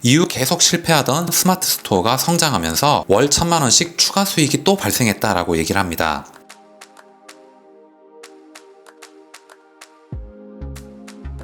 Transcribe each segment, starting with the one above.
이후 계속 실패하던 스마트 스토어가 성장하면서 월 1,000만원씩 추가 수익이 또 발생했다라고 얘기를 합니다.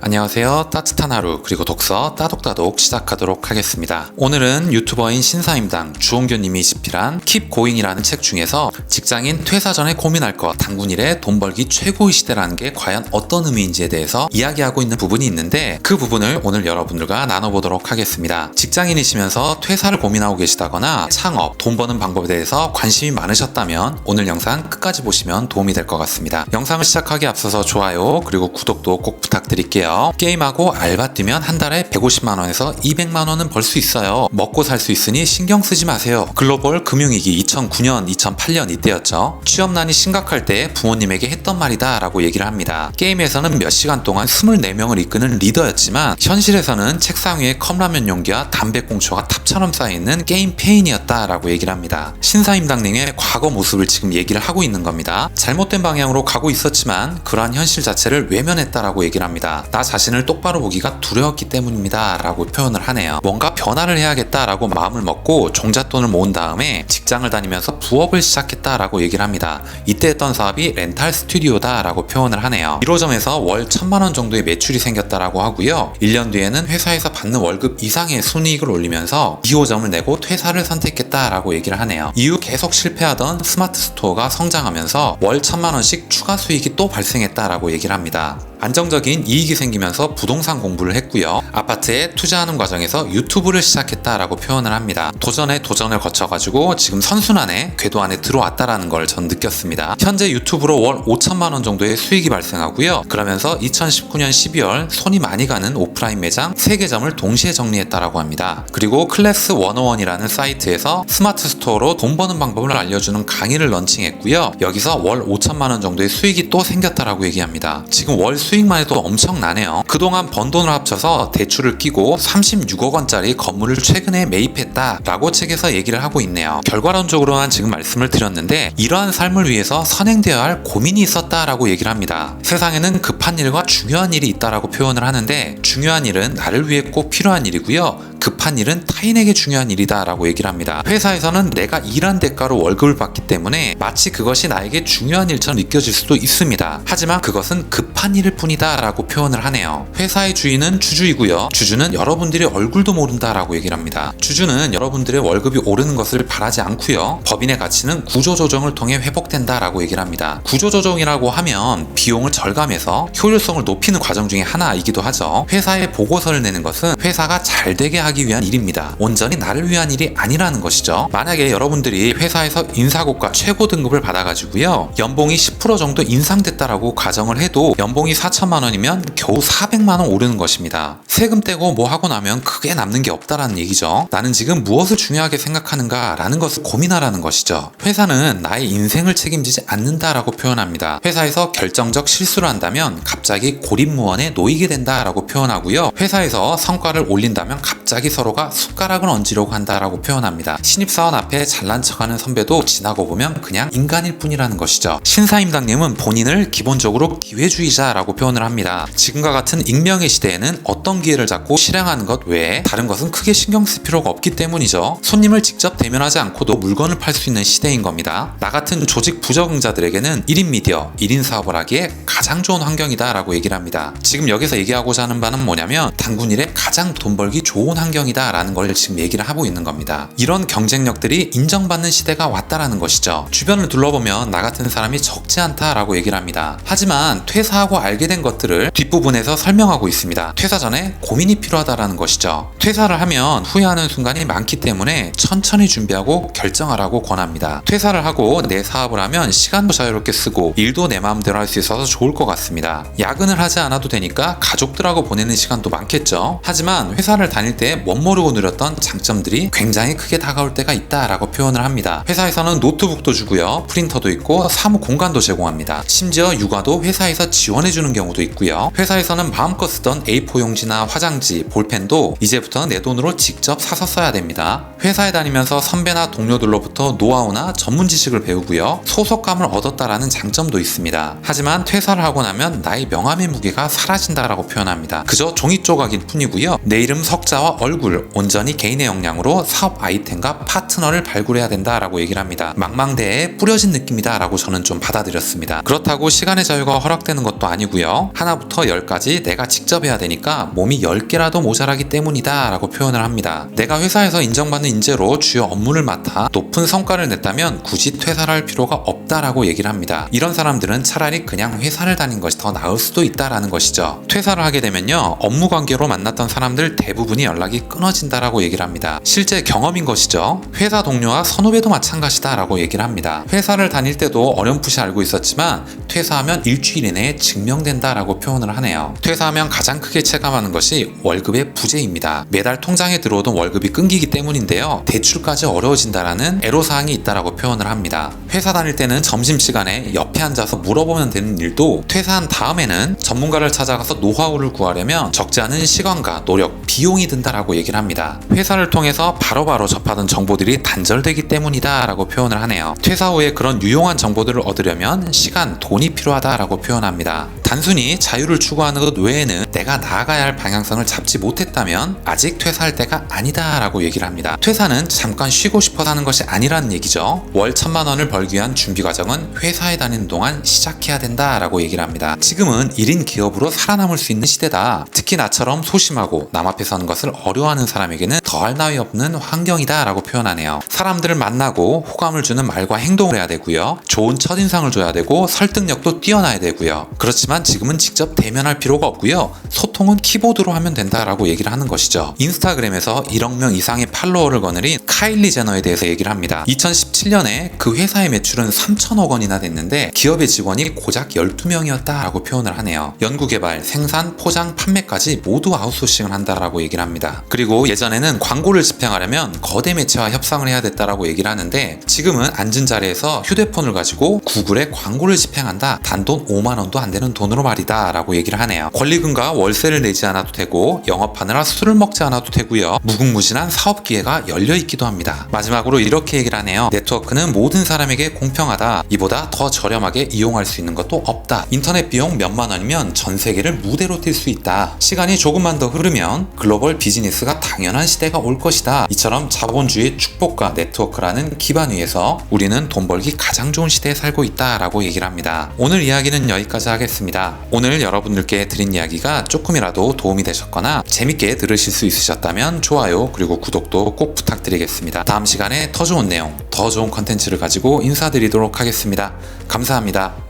안녕하세요. 따뜻한 하루 그리고 독서 따독따독 시작하도록 하겠습니다. 오늘은 유튜버인 신사임당 주홍규님이 집필한 Keep Going이라는 책 중에서 직장인 퇴사 전에 고민할 것 단군 일에 돈 벌기 최고의 시대라는 게 과연 어떤 의미인지에 대해서 이야기하고 있는 부분이 있는데 그 부분을 오늘 여러분들과 나눠보도록 하겠습니다. 직장인이시면서 퇴사를 고민하고 계시다거나 창업, 돈 버는 방법에 대해서 관심이 많으셨다면 오늘 영상 끝까지 보시면 도움이 될 것 같습니다. 영상을 시작하기에 앞서서 좋아요 그리고 구독도 꼭 부탁드릴게요. 게임하고 알바 뛰면 한 달에 150만원에서 200만원은 벌 수 있어요. 먹고 살 수 있으니 신경 쓰지 마세요. 글로벌 금융위기 2009년, 2008년 이때였죠. 취업난이 심각할 때 부모님에게 했던 말이다 라고 얘기를 합니다. 게임에서는 몇 시간 동안 24명을 이끄는 리더였지만 현실에서는 책상 위에 컵라면 용기와 담배꽁초가 탑처럼 쌓여있는 게임 페인이었다 라고 얘기를 합니다. 신사임당님의 과거 모습을 지금 얘기를 하고 있는 겁니다. 잘못된 방향으로 가고 있었지만 그러한 현실 자체를 외면했다라고 얘기를 합니다. 나 자신을 똑바로 보기가 두려웠기 때문입니다 라고 표현을 하네요. 뭔가 변화를 해야겠다라고 마음을 먹고 종잣돈을 모은 다음에 직장을 다니면서 부업을 시작했다라고 얘기를 합니다. 이때 했던 사업이 렌탈 스튜디오다 라고 표현을 하네요. 1호점에서 월 1,000만원 정도의 매출이 생겼다라고 하고요. 1년 뒤에는 회사에서 받는 월급 이상의 순이익을 올리면서 2호점을 내고 퇴사를 선택했다라고 얘기를 하네요. 이후 계속 실패하던 스마트 스토어가 성장하면서 월 1,000만원씩 추가 수익이 또 발생했다라고 얘기를 합니다. 안정적인 이익이 생기면서 부동산 공부를 했고요. 아파트에 투자하는 과정에서 유튜브를 시작했다라고 표현을 합니다. 도전에 도전을 거쳐가지고 지금 선순환의 궤도 안에 들어왔다라는 걸 전 느꼈습니다. 현재 유튜브로 월 5천만원 정도의 수익이 발생하고요. 그러면서 2019년 12월 손이 많이 가는 오프라인 매장 3개점을 동시에 정리했다라고 합니다. 그리고 클래스 101이라는 사이트에서 스마트 스토어로 돈 버는 방법을 알려주는 강의를 런칭했고요. 여기서 월 5천만원 정도의 수익이 또 생겼다라고 얘기합니다. 지금 월 수익만 해도 엄청나네요. 그동안 번 돈을 합쳐서 대출을 끼고 36억 원짜리 건물을 최근에 매입했다라고 책에서 얘기를 하고 있네요. 결과론적으로만 지금 말씀을 드렸는데 이러한 삶을 위해서 선행되어야 할 고민이 있었다라고 얘기를 합니다. 세상에는 급한 일과 중요한 일이 있다라고 표현을 하는데 중요한 일은 나를 위해 꼭 필요한 일이고요. 급한 일은 타인에게 중요한 일이다 라고 얘기를 합니다. 회사에서는 내가 일한 대가로 월급을 받기 때문에 마치 그것이 나에게 중요한 일처럼 느껴질 수도 있습니다. 하지만 그것은 급한 일일 뿐이다 라고 표현을 하네요. 회사의 주인은 주주이고요. 주주는 여러분들의 얼굴도 모른다 라고 얘기를 합니다. 주주는 여러분들의 월급이 오르는 것을 바라지 않고요. 법인의 가치는 구조조정을 통해 회복된다 라고 얘기를 합니다. 구조조정이라고 하면 비용을 절감해서 효율성을 높이는 과정 중에 하나이기도 하죠. 회사에 보고서를 내는 것은 회사가 잘 되게 하기 위한 일입니다. 온전히 나를 위한 일이 아니라는 것이죠. 만약에 여러분들이 회사에서 인사고과 최고 등급을 받아가지고요. 연봉이 10% 정도 인상됐다라고 가정을 해도 연봉이 4천만 원이면 겨우 400만 원 오르는 것입니다. 세금 떼고 뭐 하고 나면 크게 남는 게 없다라는 얘기죠. 나는 지금 무엇을 중요하게 생각하는가 라는 것을 고민하라는 것이죠. 회사는 나의 인생을 책임지지 않는다라고 표현합니다. 회사에서 결정적 실수를 한다면 갑자기 고립무원에 놓이게 된다라고 표현하고요. 회사에서 성과를 올린다면 갑자기 서로가 숟가락을 얹으려고 한다라고 표현합니다. 신입사원 앞에 잘난 척하는 선배도 지나고 보면 그냥 인간일 뿐이라는 것이죠. 신사임당님은 본인을 기본적으로 기회주의자라고 표현을 합니다. 지금과 같은 익명의 시대에는 어떤 기회를 잡고 실행하는 것 외에 다른 것은 크게 신경 쓸 필요가 없기 때문이죠. 손님을 직접 대면하지 않고도 물건을 팔 수 있는 시대인 겁니다. 나 같은 조직 부적응자들에게는 1인 미디어, 1인 사업을 하기에 가장 좋은 환경이다 라고 얘기를 합니다. 지금 여기서 얘기하고자 하는 바는 뭐냐면 단군 일에 가장 돈 벌기 좋은 환경이다 라는 걸 지금 얘기를 하고 있는 겁니다. 이런 경쟁력들이 인정받는 시대가 왔다라는 것이죠. 주변을 둘러보면 나 같은 사람이 적지 않다라고 얘기를 합니다. 하지만 퇴사하고 알게 된 것들을 뒷부분에서 설명하고 있습니다. 퇴사 전에 고민이 필요하다라는 것이죠. 퇴사를 하면 후회하는 순간이 많기 때문에 천천히 준비하고 결정하라고 권합니다. 퇴사를 하고 내 사업을 하면 시간도 자유롭게 쓰고 일도 내 마음대로 할 수 있어서 좋을 것 같습니다. 야근을 하지 않아도 되니까 가족들하고 보내는 시간도 많겠죠. 하지만 회사를 다닐 때 멋모르고 누렸던 장점들이 굉장히 크게 다가올 때가 있다라고 표현을 합니다. 회사에서는 노트북도 주고요. 프린터도 있고 사무 공간도 제공합니다. 심지어 육아도 회사에서 지원해주는 경우도 있고요. 회사에서는 마음껏 쓰던 A4 용지나 화장지, 볼펜도 이제부터는 내 돈으로 직접 사서 써야 됩니다. 회사에 다니면서 선배나 동료들로부터 노하우나 전문 지식을 배우고요. 소속감을 얻었다라는 장점도 있습니다. 하지만 퇴사를 하고 나면 나의 명함의 무게가 사라진다라고 표현합니다. 그저 종이 조각일 뿐이고요. 내 이름 석자와 얼굴, 온전히 개인의 역량으로 사업 아이템과 파트너를 발굴해야 된다라고 얘기를 합니다. 망망대해에 뿌려진 느낌이다라고 저는 좀 받아들였습니다. 그렇다고 시간의 자유가 허락되는 것도 아니고요. 하나부터 10까지 내가 직접 해야 되니까 몸이 10개라도 모자라기 때문이다 라고 표현을 합니다. 내가 회사에서 인정받는 인재로 주요 업무를 맡아 높은 성과를 냈다면 굳이 퇴사를 할 필요가 없다라고 얘기를 합니다. 이런 사람들은 차라리 그냥 회사를 다닌 것이 더 나을 수도 있다라는 것이죠. 퇴사를 하게 되면요, 업무 관계로 만났던 사람들 대부분이 연락이 끊어진다라고 얘기를 합니다. 실제 경험인 것이죠. 회사 동료와 선후배도 마찬가지다라고 얘기를 합니다. 회사를 다닐 때도 어렴풋이 알고 있었지만 퇴사하면 일주일 이내에 증명된다라고 표현을 하네요. 퇴사하면 가장 크게 체감하는 것이 월급의 부재입니다. 매달 통장에 들어오던 월급이 끊기기 때문인데요. 대출까지 어려워진다라는 애로사항이 있다라고 표현을 합니다. 회사 다닐 때는 점심시간에 옆에 앉아서 물어보면 되는 일도 퇴사한 다음에는 전문가를 찾아가서 노하우를 구하려면 적지 않은 시간과 노력, 비용이 든다라고 얘기를 합니다. 회사를 통해서 바로바로 접하던 정보들이 단절되기 때문이다 라고 표현을 하네요. 퇴사 후에 그런 유용한 정보들을 얻으려면 시간, 돈이 필요하다라고 표현합니다. 단순히 자유를 추구하는 것 외에는 내가 나아가야 할 방향성을 잡지 못했다면 아직 퇴사할 때가 아니다 라고 얘기를 합니다. 퇴사는 잠깐 쉬고 싶어서 하는 것이 아니라는 얘기죠. 월 1000만 원을 벌기 위한 준비 과정은 회사에 다니는 동안 시작해야 된다 라고 얘기를 합니다. 지금은 1인 기업으로 살아남을 수 있는 시대다. 특히 나처럼 소심하고 남 앞에 서는 것을 어려워하는 사람에게는 더할 나위 없는 환경이다 라고 표현하네요. 사람들을 만나고 호감을 주는 말과 행동을 해야 되고요. 좋은 첫인상을 줘야 되고 설득력도 뛰어나야 되고요. 그렇지만 지금은 직접 대면할 필요가 없고요. 소통은 키보드로 하면 된다라고 얘기를 하는 것이죠. 인스타그램에서 1억 명 이상의 팔로워를 거느린 카일리 제너에 대해서 얘기를 합니다. 2017년에 그 회사의 매출은 3천억 원이나 됐는데 기업의 직원이 고작 12명이었다라고 표현을 하네요. 연구개발, 생산, 포장, 판매까지 모두 아웃소싱을 한다라고 얘기를 합니다. 그리고 예전에는 광고를 집행하려면 거대 매체와 협상을 해야 됐다라고 얘기를 하는데 지금은 앉은 자리에서 휴대폰을 가지고 구글에 광고를 집행한다. 단돈 5만 원도 안 되는 돈으로 말이다 라고 얘기를 하네요. 권리금과 월세를 내지 않아도 되고 영업하느라 술을 먹지 않아도 되고요. 무궁무진한 사업 기회가 열려있기도 합니다. 마지막으로 이렇게 얘기를 하네요. 네트워크는 모든 사람에게 공평하다. 이보다 더 저렴하게 이용할 수 있는 것도 없다. 인터넷 비용 몇만 원이면 전 세계를 무대로 뛸 수 있다. 시간이 조금만 더 흐르면 글로벌 비즈니스가 당연한 시대가 올 것이다. 이처럼 자본주의의 축복과 네트워크라는 기반 위에서 우리는 돈 벌기 가장 좋은 시대에 살고 있다라고 얘기를 합니다. 오늘 이야기는 여기까지 하겠습니다. 오늘 여러분들께 드린 이야기가 조금이라도 도움이 되셨거나 재밌게 들으실 수 있으셨다면 좋아요 그리고 구독도 꼭 부탁드리겠습니다. 다음 시간에 더 좋은 내용, 더 좋은 컨텐츠를 가지고 인사드리도록 하겠습니다. 감사합니다.